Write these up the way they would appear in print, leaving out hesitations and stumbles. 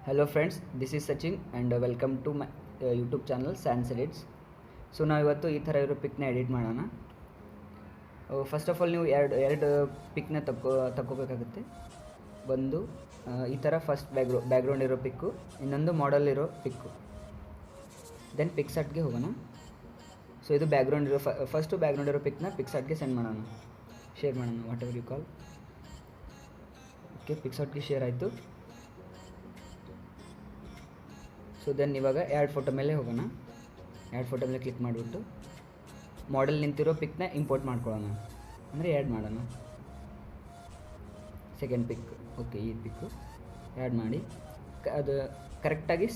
Hello friends, this is Sachin and welcome to my YouTube channel Sans Edits. So ನಾವು ಇವತ್ತು ಈ ಥರ ಇರೋ ಪಿಕ್ನ ಎಡಿಟ್ ಮಾಡೋಣ. ಫಸ್ಟ್ ಆಫ್ ಆಲ್ ನೀವು ಎರಡು ಪಿಕ್ನ ತಗೋಬೇಕಾಗುತ್ತೆ. ಒಂದು ಈ ಥರ ಫಸ್ಟ್ ಬ್ಯಾಕ್ಗ್ರೌಂಡ್ ಇರೋ ಪಿಕ್ಕು, ಇನ್ನೊಂದು ಮಾಡಲ್ ಇರೋ ಪಿಕ್ಕು. ದೆನ್ ಪಿಕ್ಸಾರ್ಟ್ಗೆ ಹೋಗೋಣ. ಸೊ ಇದು ಬ್ಯಾಕ್ಗ್ರೌಂಡ್ ಇರೋ ಫಸ್ಟು ಬ್ಯಾಕ್ಗ್ರೌಂಡ್ ಇರೋ ಪಿಕ್ನ ಪಿಕ್ಸಾರ್ಟ್ಗೆ ಸೆಂಡ್ ಮಾಡೋಣ, ಶೇರ್ ಮಾಡೋಣ, whatever you call. Okay, ಪಿಕ್ಸಾರ್ಟ್ಗೆ ಶೇರ್ ಆಯಿತು. ಸೊ ದೆನ್ ಇವಾಗ ಆ್ಯಡ್ ಫೋಟೋ ಮೇಲೆ ಹೋಗೋಣ. ಆ್ಯಡ್ ಫೋಟೋ ಮೇಲೆ ಕ್ಲಿಕ್ ಮಾಡಿಬಿಟ್ಟು ಮಾಡೆಲ್ ನಿಂತಿರೋ ಪಿಕ್ನ ಇಂಪೋರ್ಟ್ ಮಾಡ್ಕೊಳ್ಳೋಣ, ಅಂದರೆ ಆ್ಯಡ್ ಮಾಡೋಣ. ಸೆಕೆಂಡ್ ಪಿಕ್, ಓಕೆ, ಈ ಪಿಕ್ಕು ಆ್ಯಡ್ ಮಾಡಿ ಅದು ಕರೆಕ್ಟಾಗಿ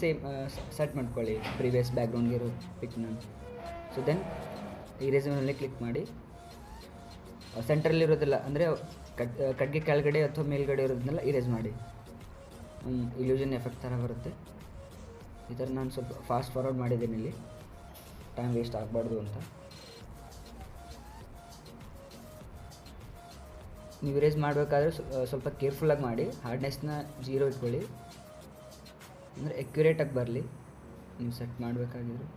ಸೆಟ್ ಮಾಡ್ಕೊಳ್ಳಿ ಪ್ರೀವಿಯಸ್ ಬ್ಯಾಕ್ಗ್ರೌಂಡ್ಗೆ ಇರೋ ಪಿಕ್ನ. ಸೊ ದೆನ್ ಇರೇಸ್ ಮೇಲೆ ಕ್ಲಿಕ್ ಮಾಡಿ ಸೆಂಟ್ರಲ್ಲಿರೋದಿಲ್ಲ, ಅಂದರೆ ಕಡ್ಗೆ ಕೆಳಗಡೆ ಅಥವಾ ಮೇಲ್ಗಡೆ ಇರೋದನ್ನೆಲ್ಲ ಇರೇಸ್ ಮಾಡಿ. ಇಲ್ಯೂಷನ್ ಎಫೆಕ್ಟ್ ಥರ ಬರುತ್ತೆ. ಈ ಥರ ನಾನು ಸ್ವಲ್ಪ ಫಾಸ್ಟ್ ಫಾರ್ವರ್ಡ್ ಮಾಡಿದ್ದೀನಿ, ಇಲ್ಲಿ ಟೈಮ್ ವೇಸ್ಟ್ ಆಗಬಾರ್ದು ಅಂತ. ನೀವು ಇರೇಸ್ ಮಾಡಬೇಕಾದ್ರೆ ಸ್ವಲ್ಪ ಕೇರ್ಫುಲ್ಲಾಗಿ ಮಾಡಿ, ಹಾರ್ಡ್ನೆಸ್ನ 0 ಇಟ್ಕೊಳ್ಳಿ, ಅಂದರೆ ಎಕ್ಯುರೇಟಾಗಿ ಬರಲಿ ನೀವು ಸೆಟ್ ಮಾಡಬೇಕಾಗಿದ್ರು.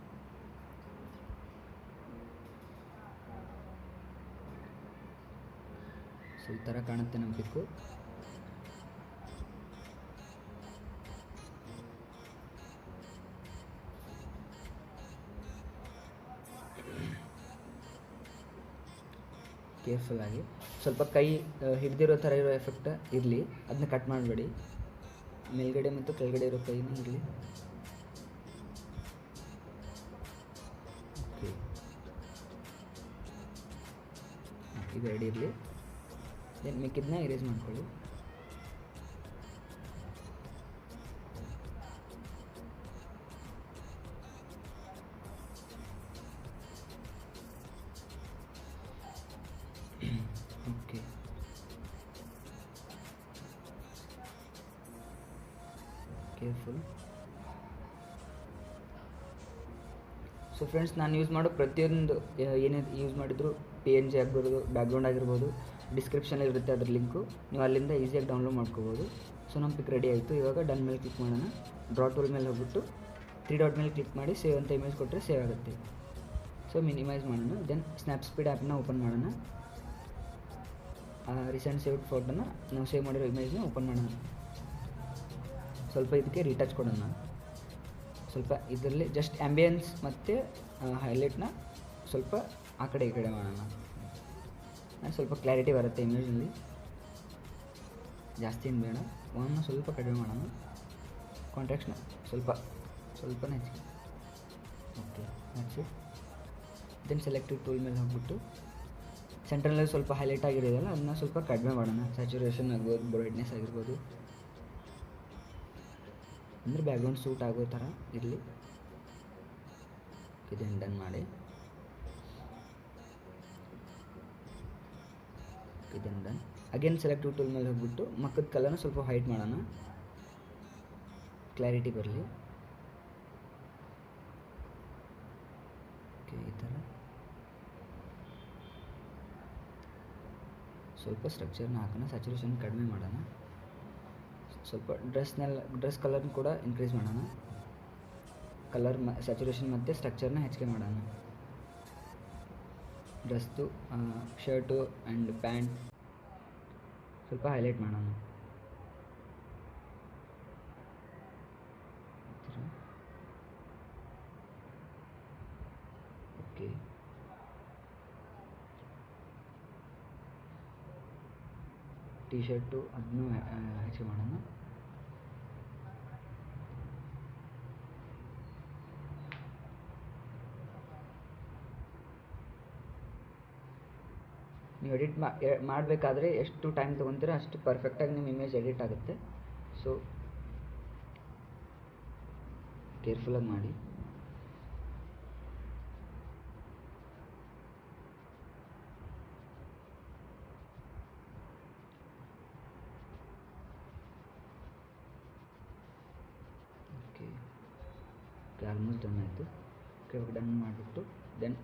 ಸೊ ಈ ಥರ ಕಾಣುತ್ತೆ ನಮ್ಮ ಪಿಕ್ಕು. ಕೇರ್ಫುಲ್ಲಾಗಿ, ಸ್ವಲ್ಪ ಕೈ ಹಿಡ್ದಿರೋ ಥರ ಇರೋ ಎಫೆಕ್ಟ್ ಇರಲಿ, ಅದನ್ನ ಕಟ್ ಮಾಡಬೇಡಿ. ಮೇಲ್ಗಡೆ ಮತ್ತು ಕೆಳಗಡೆ ಇರೋ ಕೈನೂ ಇರಲಿ. ಓಕೆ, ಇದು ರೆಡಿ ಇರಲಿ. ದೆನ್ ಮಿಕ್ಕಿದ್ನ ಇರೇಸ್ ಮಾಡ್ಕೊಳ್ಳಿ. Okay, careful. ಸೊ ಫ್ರೆಂಡ್ಸ್, ನಾನು ಯೂಸ್ ಮಾಡೋ ಪ್ರತಿಯೊಂದು ಏನೇ ಯೂಸ್ ಮಾಡಿದ್ರು PNG ಆಗ್ಬೋದು, ಬ್ಯಾಕ್ಗ್ರೌಂಡ್ ಆಗಿರ್ಬೋದು, ಡಿಸ್ಕ್ರಿಪ್ಷನಲ್ಲಿ ಇರುತ್ತೆ ಅದ್ರ ಲಿಂಕು, ನೀವು ಅಲ್ಲಿಂದ ಈಸಿಯಾಗಿ ಡೌನ್ಲೋಡ್ ಮಾಡ್ಕೋಬೋದು. ಸೊ ನಮ್ಮ ಪಿಕ್ ರೆಡಿ ಆಯಿತು. ಇವಾಗ ಡನ್ ಮೇಲೆ ಕ್ಲಿಕ್ ಮಾಡೋಣ. ಡ್ರಾ ಟೂಲ್ ಮೇಲೆ ಹೋಗ್ಬಿಟ್ಟು 3 ಡಾಟ್ ಮೇಲೆ ಕ್ಲಿಕ್ ಮಾಡಿ ಸೇವ್ ಅಂತ ಇಮೇಜ್ ಕೊಟ್ಟರೆ ಸೇವ್ ಆಗುತ್ತೆ. ಸೊ ಮಿನಿಮೈಸ್ ಮಾಡೋಣ. ದೆನ್ ಸ್ನ್ಯಾಪ್ಸ್ಪೀಡ್ ಆ್ಯಪ್ನ ಓಪನ್ ಮಾಡೋಣ. ರೀಸೆಂಟ್ ಸೇವ್ಡ್ ಫೋಟೋನ ನಾವು ಸೇವ್ ಮಾಡಿರೋ ಇಮೇಜ್ನ ಓಪನ್ ಮಾಡೋಣ. ಸ್ವಲ್ಪ ಇದಕ್ಕೆ ರೀಟಚ್ ಕೊಡೋಣ. ಸ್ವಲ್ಪ ಇದರಲ್ಲಿ ಜಸ್ಟ್ ಆ್ಯಂಬಿಯನ್ಸ್ ಮತ್ತು ಹೈಲೈಟ್ನ ಸ್ವಲ್ಪ ಆ ಕಡೆ ಈ ಕಡೆ ಮಾಡೋಣ. ಸ್ವಲ್ಪ ಕ್ಲಾರಿಟಿ ಬರುತ್ತೆ ಇಮೇಜ್ನಲ್ಲಿ. ಜಾಸ್ತಿ ಏನು ಬೇಡ, ಒಂದು ಸ್ವಲ್ಪ ಕಡಿಮೆ ಮಾಡೋಣ. ಕಾಂಟ್ರಾಕ್ಟ್ಸ್ನ ಸ್ವಲ್ಪನೇ ಹೆಚ್ಚಿಗೆ. ಓಕೆ, ಹೆಚ್ಚು. ದೆನ್ ಸೆಲೆಕ್ಟಿವ್ ಟೂಲ್ ಮೇಲೆ ಹೋಗ್ಬಿಟ್ಟು ಸೆಂಟ್ರಲ್ಲಿ ಸ್ವಲ್ಪ ಹೈಲೈಟ್ ಆಗಿರೋದಲ್ಲ ಅದನ್ನ ಸ್ವಲ್ಪ ಕಡಿಮೆ ಮಾಡೋಣ. ಸ್ಯಾಚುರೇಷನ್ ಆಗ್ಬೋದು, ಬ್ರೈಟ್ನೆಸ್ ಆಗಿರ್ಬೋದು, ಅಂದರೆ ಬ್ಯಾಕ್ಗ್ರೌಂಡ್ ಸೂಟ್ ಆಗೋ ಥರ ಇರಲಿ. ಇದನ್ನು ಡನ್ ಮಾಡಿ. ಇದನ್ನು ಡನ್. ಅಗೇನ್ ಸೆಲೆಕ್ಟಿವ್ ಟೂಲ್ ಮೇಲೆ ಹೋಗ್ಬಿಟ್ಟು ಮಕ್ಕದ ಕಲರ್ನ ಸ್ವಲ್ಪ ಹೈಟ್ ಮಾಡೋಣ, ಕ್ಲಾರಿಟಿ ಬರಲಿ. ಓಕೆ, ಈ ಥರ ಸ್ವಲ್ಪ ಸ್ಟ್ರಕ್ಚರ್ನ ಹಾಕೋಣ. ಸ್ಯಾಚುರೇಷನ್ ಕಡಿಮೆ ಮಾಡೋಣ. ಸ್ವಲ್ಪ ಡ್ರೆಸ್ ಕಲರ್ನ ಕೂಡ ಇನ್ಕ್ರೀಸ್ ಮಾಡೋಣ. ಕಲರ್ ಸ್ಯಾಚುರೇಷನ್ ಮತ್ತು ಸ್ಟ್ರಕ್ಚರ್ನ ಹೆಚ್ಚಿಗೆ ಮಾಡೋಣ. ಡ್ರೆಸ್ದು ಶರ್ಟು ಆ್ಯಂಡ್ ಪ್ಯಾಂಟ್ ಸ್ವಲ್ಪ ಹೈಲೈಟ್ ಮಾಡೋಣ. ಓಕೆ, ಟೀ ಶರ್ಟು ಅದನ್ನು ಹೆಚ್ಚಿಗೆ ಮಾಡೋಣ. ನೀವು ಎಡಿಟ್ ಮಾಡಬೇಕಾದ್ರೆ ಎಷ್ಟು ಟೈಮ್ ತೊಗೊತೀರೋ ಅಷ್ಟು ಪರ್ಫೆಕ್ಟಾಗಿ ನಿಮ್ಮ ಇಮೇಜ್ ಎಡಿಟ್ ಆಗುತ್ತೆ. ಸೊ ಕೇರ್ಫುಲ್ಲಾಗಿ ಮಾಡಿ. ಓಕೆ, ಆಲ್ಮೋಸ್ಟ್ ಡನ್ ಆಯಿತು. ಇವಾಗ ಡನ್ ಮಾಡಿಬಿಟ್ಟು ದೆನ್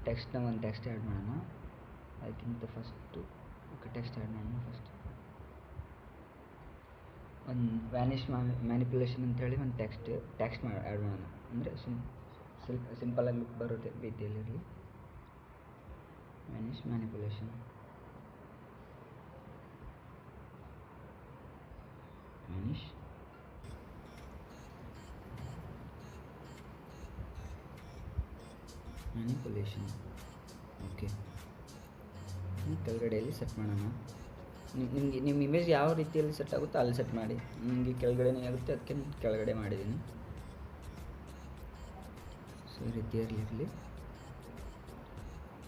ಟೆಕ್ಸ್ಟ್ನ ಒಂದು ಟೆಕ್ಸ್ಟ್ ಆ್ಯಡ್ ಮಾಡೋಣ. ಅದಕ್ಕಿಂತ ಫಸ್ಟು ಓಕೆ, ಟೆಕ್ಸ್ಟ್ ಆ್ಯಡ್ ಮಾಡೋಣ ಫಸ್ಟ್. ಒಂದು ವ್ಯಾನಿಷ್ ಮ್ಯಾನಿಪ್ಯುಲೇಷನ್ ಅಂತೇಳಿ ಒಂದು ಟೆಕ್ಸ್ಟ್ ಮಾಡಿ ಆ್ಯಡ್ ಮಾಡೋಣ. ಅಂದರೆ ಸಿಂಪಲಾಗಿ ಲುಕ್ ಬರೋ ರೀತಿಯಲ್ಲಿರಲಿ. Vanish manipulation, vanish manipulation. Okay, ಕೆಳಗಡೆಯಲ್ಲಿ ಸೆಟ್ ಮಾಡೋಣ. ನಿಮಗೆ ನಿಮ್ಮ ಇಮೇಜ್ ಯಾವ ರೀತಿಯಲ್ಲಿ ಸೆಟ್ ಆಗುತ್ತೋ ಅಲ್ಲಿ ಸೆಟ್ ಮಾಡಿ. ನಿಮಗೆ ಕೆಳಗಡೆನೇ ಆಗುತ್ತೆ, ಅದಕ್ಕೆ ಕೆಳಗಡೆ ಮಾಡಿದ್ದೀನಿ. ಸೊ ಈ ರೀತಿಯಲ್ಲಿರಲಿ.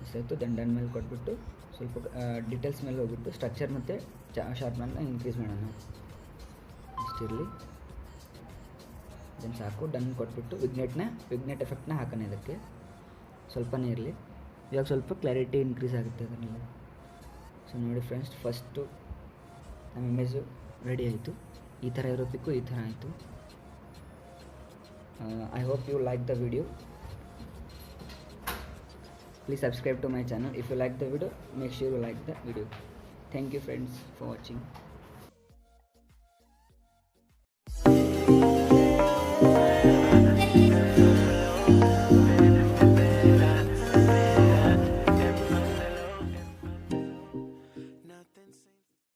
ಇಷ್ಟಾಯಿತು. ಡನ್ ಮೇಲೆ ಕೊಟ್ಬಿಟ್ಟು ಸ್ವಲ್ಪ ಡೀಟೇಲ್ಸ್ ಮೇಲೆ ಹೋಗ್ಬಿಟ್ಟು ಸ್ಟ್ರಕ್ಚರ್ ಮತ್ತು ಶಾರ್ಪ್ನರ್ನ ಇನ್ಕ್ರೀಸ್ ಮಾಡೋಣ. ಇಷ್ಟಿರಲಿ. ದೆನ್ ಸಾಕು. ಡನ್ ಕೊಟ್ಬಿಟ್ಟು ವಿಗ್ನೆಟ್ ಎಫೆಕ್ಟ್ನ ಹಾಕೋಣ. ಇದಕ್ಕೆ ಸ್ವಲ್ಪನೇ ಇರಲಿ. ಇವಾಗ ಸ್ವಲ್ಪ ಕ್ಲಾರಿಟಿ ಇನ್ಕ್ರೀಸ್ ಆಗುತ್ತೆ ಅದರಲ್ಲಿ. ಸೊ ನೋಡಿ ಫ್ರೆಂಡ್ಸ್, ಫಸ್ಟು ನಮ್ಮ ಇಮೇಜು ರೆಡಿ ಆಯಿತು. ಈ ಥರ ಇರೋ ಪಿಕ್ಕು ಈ ಥರ ಆಯಿತು. I hope you like the video. Please subscribe to my channel. If you like the video, make sure you like the video. Thank you friends for watching.